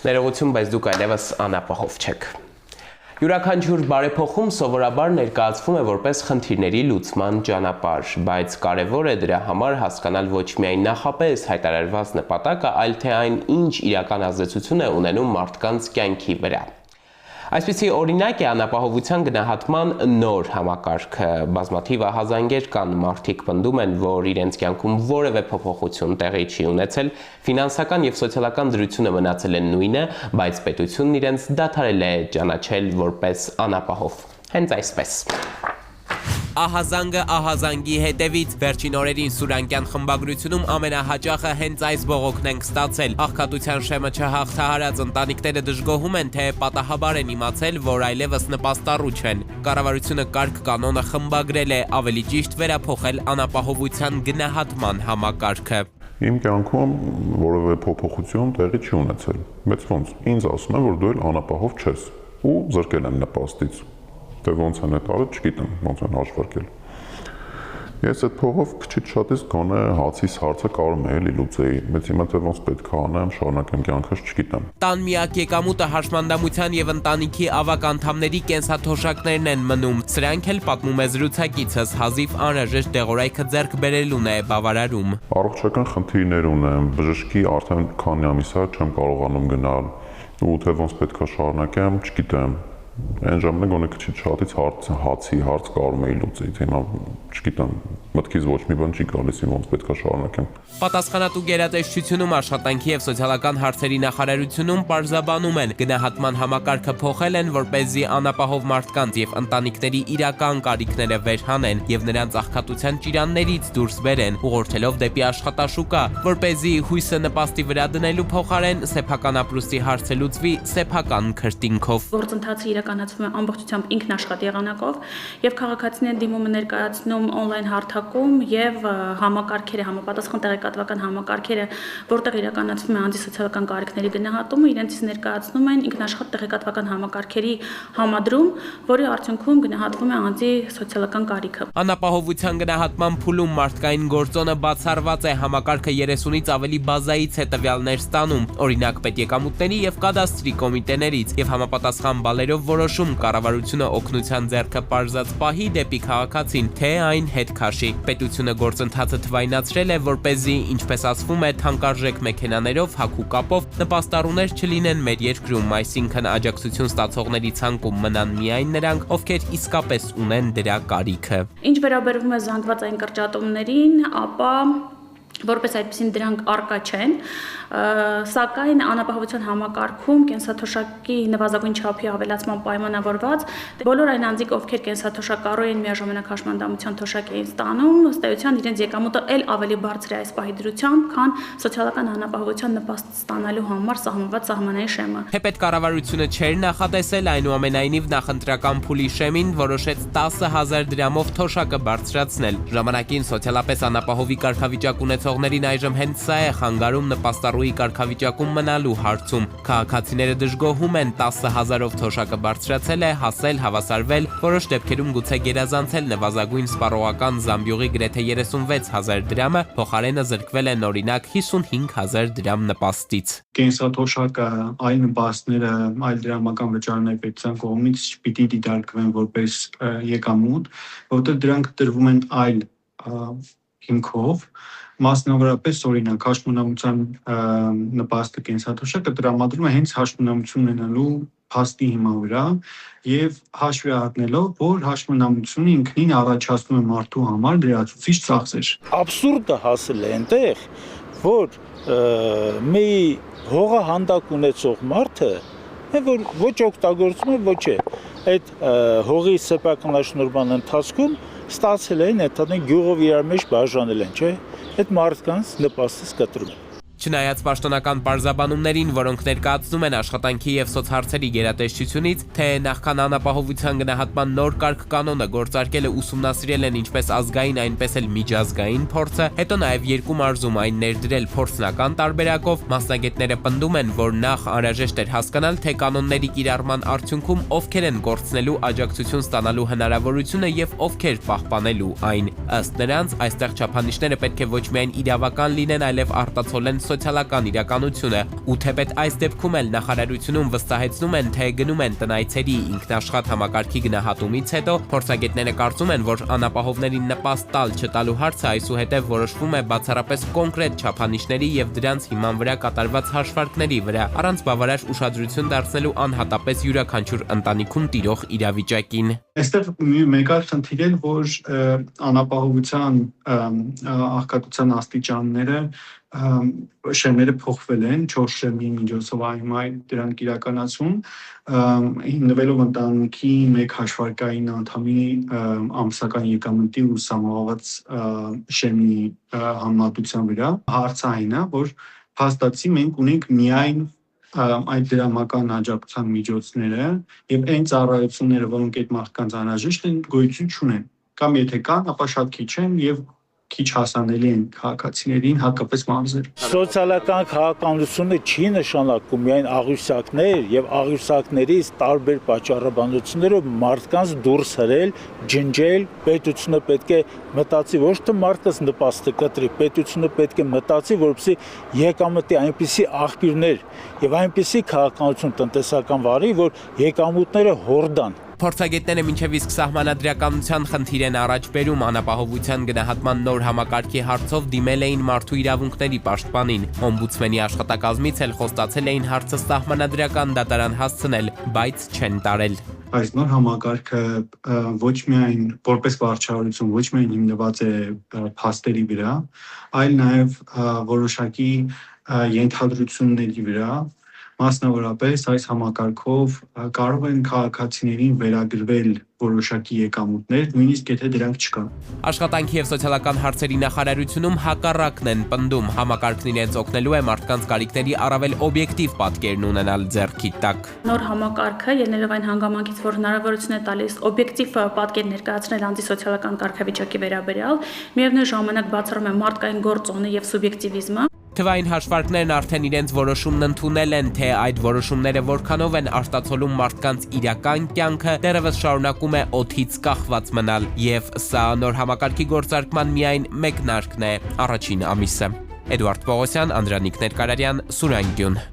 Ներողություն, բայց դուք այլևս անապահով չեք։ Յուրաքանչյուր բարեփոխում սովորաբար ներկայացվում է որպես խնդիրների լուծման ճանապարհ, բայց կարևոր է դրա համար հասկանալ ոչ միայն նախապես հայտարարված նպատակը, այլ թե այն ինչ իրական ազդեցություն է ունենում մարդկանց կյանքի վրա։ Այսպիսի օրինակ է անապահովության գնահատման նոր համակարգը։ Բազմաթիվ ահազանգեր կան, մարդիկ պնդում են, որ իրենց կյանքում որևէ փոփոխություն տեղի չի ունեցել, ֆինանսական եւ սոցիալական դրությունը մնացել է նույնը, բայց պետությունն իրենց դադարել է ճանաչել որպես անապահով։ Հենց այսպես։ Ահազանգը ահազանգի հետևից վերջին օրերին Սուրանկյան խմբագրությունում ամենահաճախը հենց այս բողոքն ենք ստացել։ Աղքատության շեմը չհաղթահարած ընտանիքները դժգոհում են, թե պատահաբար են իմացել, որ այլևս նպաստառու չեն։ Կառավարությունը կարգ կանոնը խմբագրել է, ավելի ճիշտ վերափոխել անապահովության գնահատման համակարգը։ Իմ կյանքում որևէ փոփոխություն տեղի չի ունեցել, բայց ոնց ինձ ասում են, որ դու էլ անապահով չես ու զրկել եմ նպաստից։ Թե ոնց են այդ արել, չգիտեմ, ոնց են հաշվարկել։ Ես այդ փողով քիչ շատից գոնե հացիս հարցը կարող եմ էլի լուծեի, բայց հիմա թե ոնց պետք է անեմ, շարունակեմ կյանքս, չգիտեմ։ Տան միակ եկամուտը հաշմանդամության եւ ընտանիքի ավագ անդամների կենսաթոշակներն են մնում։ Սրանք էլ պատմում է զրուցակիցս, հազիվ անհրաժեշտ դեղորայքը ձեռք բերելուն է բավարարում։ Առողջական խնդիրներ ունեմ, բժշկի արդեն քանի ամիս է չեմ կարողանում գնալ, ու թե ոնց պետք է շարունակեմ, չգիտեմ։ Այն ժամանակ գոնե քիչ շատից հացի հարց կարող էի լուծել, հիմա չգիտեմ, մտքից ոչ մի բան չի գալիս, ոնց պետք է շարունակեմ։ Պատասխանատու գերատեսչությունում աշխատանքի եւ սոցիալական հարցերի նախարարությունում պարզաբանում են, գնահատման համակարգը փոխել են, որպեսզի անապահով մարդկանց եւ ընտանիքների իրական կարիքները վերհանեն եւ նրանց աղքատության ճիրաններից դուրս բերեն, ուղղորդելով դեպի աշխատաշուկա, որպեսզի հույսը նպաստի վրա դնելու փոխարեն սեփական ապրուստի հարցը լուծվի սեփական քրտինքով։ Գործընթացը իրականացվում է ամբողջությամբ ինքնաշխատ եղանակով եւ քաղաքացիները դիմումը ներկայացնում on-line հարթակում եւ համակարգերը, համապատասխան տեղեկատվական համակարգերը, որտեղ իրականացվում է անձի սոցիալական կարիքների գնահատումը, իրենցից ներկայացնում են ինքնաշխատ տեղեկատվական համակարգերի համադրում, որի արդյունքում գնահատվում է անձի սոցիալական կարիքը։ Անապահովության գնահատման փուլում մարդկային գործոնը բացառված է, համակարգը 30-ից ավելի բազայից է տվյալներ ստանում, օրինակ պետեկամուտների եւ կադաստրի կոմիտեներից եւ համապատասխան բալերով որոշում կառավարությունը օգնության ձեռքը պարզած պահի դեպի քաղաքացին, թե այն հետ քաշի։ Պետությունը գործընթացը թվայնացրել է, որպեսզի, ինչպես ասվում է, թանկարժեք մեքենաներով, հագու կապով նպաստառուներ չլինեն մեր երկրում, այսինքն աջակցություն ստացողների ցանկում մնան միայն նրանք, ովքեր իսկապես ունեն դրա կարիքը։ Ինչ վերաբերվում է զանգվածային կրճատումներին, ապա որպես այդպեսին դրանք առկա չեն, սակայն անապահովության համակարգում կենսաթոշակի նվազագույն չափի ավելացման պայմանավորված բոլոր այն անձիկ, ովքեր կենսաթոշակառու են միաժամանակ հաշմանդամության թոշակ էին ստանում, ըստ էության իրենց եկամուտը էլ ավելի բարձր է այս պահի դրությամբ, քան սոցիալական անապահովության նպաստ ստանալու համար սահմանված սահմանային շեմը։ Թեպետ կառավարությունը չէր նախատեսել, այնուամենայնիվ նախընտրական փուլի շեմին որոշեց 10,000 դրամով թոշակը բարձրացնել։ Ժամանակին սոցիալապես անապահովի կարգավիճակ ունեցողներին այժմ հենց սա է խանգարում նպաստառուի կարգավիճակում մնալու հարցում։ Քաղաքացիները դժգոհում են 10,000-ով թոշակը բարձրացել է, հասել, հավասարվել, որոշ դեպքերում գուցե գերազանցել նվազագույն սպառողական զամբյուղի գրեթե 36,000 դրամը, փոխարենը զրկվել են օրինակ 55,000 դրամ նպաստից։ Կենսաթոշակը, այլ նպաստները, այլ դրամական վճարներ պետության կողմից պիտի դիտարկվեն որպես եկամուտ, որտեղ դրանք տրվում են այլ հիմքով, մասնավորապես օրինակ հաշմանդամության նպաստը կենսաթոշակը տրամադրում է հենց հաշմանդամություն ունենալու փաստի հիման վրա եւ հաշվի առնելով, որ հաշմանդամությունը ինքնին առաջացնում է մարդու համար լրացուցիչ ծախսեր։ Աբսուրդը հասել է այնտեղ, որ մի հողահանդակ ունեցող մարդը որ ոչ օգտագործում է, ոչ է այդ հողի սեփականաշնորհման ընթացքում ստացել են, այդ գյուղով իրար մեջ բաժանել են, չէ՞։ Այդ մարդկանց նպաստից կտրում է։ Չնայած պաշտոնական պարզաբանումներին, որոնք ներկայացնում են աշխատանքի եւ սոցհարցերի գերատեսչությունից, թե նախքան անապահովության գնահատման նոր կարգ կանոնը գործարկելը ուսումնասիրել են ինչպես ազգային, այնպես էլ միջազգային փորձը, հետո նաեւ երկու մարզում այն ներդրել փորձնական տարբերակով, մասնագետները պնդում են, որ նախ անհրաժեշտ էր հասկանալ, թե կանոնների կիրառման արդյունքում ովքեր են կորցնելու աջակցություն ստանալու հնարավորությունը եւ ովքեր պահպանելու այն։ Ըստ նրանց, այստեղ չափանիշները պետք է ոչ միայն իրավական լինեն, այլև արտացոլեն սոցիալական իրականությունը, ու թեպետ այս դեպքում էլ նախարարությունում վստահեցնում են, թե գնում են տնայցերի ինքնաշխատ համակարգի գնահատումից հետո, փորձագետները կարծում են, որ անապահովներին նպաստ տալ-չտալու հարցը այսուհետև որոշվում է բացառապես կոնկրետ չափանիշների եւ դրանց հիման վրա կատարված հաշվարկների վրա, առանց բավարար ուշադրություն դարձնելու անհատապես յուրաքանչյուր ընտանիքում տիրող իրավիճակին։ Այստեղ մեկ այլ խնդիր է, որ անապահովության աղքատության աստիճանները շեմերը փոխվել են 4 շեմի միջոցով այմայ դրանք իրականացում հիմնվելով ընտանիքի մեկ հաշվարկային անդամի ամսական եկամտի ու սահմանված շեմի համեմատության վրա հարցը այն է, որ փաստացի մենք ունենք միայն այդ դրամական աջակցության միջոցները եւ այն ծառայությունները, որոնք այդ մարդկանց անհրաժեշտ են, գոյություն չունեն։ Կամ եթե կան, ապա շատ քիչ են եւ քիչ հասանելի են քաղաքացիներին, հատկապես մարզեր։ Սոցիալական քաղաքականությունը չի նշանակում միայն աղյուսակներ եւ աղյուսակներից տարբեր պատճառաբանություններով մարդկանց դուրս հրել, ջնջել, պետությունը պետք է մտածի ոչ թե մարդկանց նպաստը կտրի, պետությունը պետք է մտածի, որպեսզի եկամտի այնպիսի աղբյուրներ եւ այնպիսի քաղաքականություն տնտեսական վարի, որ եկամուտները հորդան։ Փորձագետները մինչև իսկ սահմանադրականության խնդիր են առաջ բերում անապահովության գնահատման նոր համակարգի հարցով դիմել էին մարդու իրավունքների պաշտպանին։ Օմբուդսմենի աշխատակազմից էլ խոստացել էին հարցը սահմանադրական դատարան հասցնել, բայց չեն տարել։ Այս նոր համակարգը ոչ միայն որպես վարչարություն, ոչ միայն հիմնված է փաստերի վրա, այլ նաև որոշակի ենթադրությունների վրա, մասնավորապես այս համակարգով կարող են քաղաքացիներին վերագրվել որոշակի եկամուտներ, նույնիսկ եթե դրանք չկան։ Աշխատանքի եւ սոցիալական հարցերի նախարարությունում հակառակն են պնդում, համակարգն իրենց օգնելու է մարդկանց կարիքների առավել օբյեկտիվ պատկերն ունենալ ձեռքի տակ։ Նոր համակարգը ելնելով այն հանգամանքից, որ հնարավորություն է տալիս օբյեկտիվ պատկեր ներկայացնել անտիսոցիալական կարգավիճակի վերաբերյալ, միևնույն ժամանակ բացառում է մարդկային գործոնը եւ սուբյեկտիվիզմը։ Թվային հաշվարկներն արդեն իրենց որոշումն ընդունել են, թե այդ որոշումները որքանով են արտացոլում մարդկանց իրական կյանքը, դեռևս շարունակում է օդից կախված մնալ, եւ սա նոր համակարգի գործարկման միայն մեկնարկն է, առաջին ամիսը։ Էդուարդ Պողոսյան, Անդրանիկ Ներկարարյան, Սուրան Գյուն։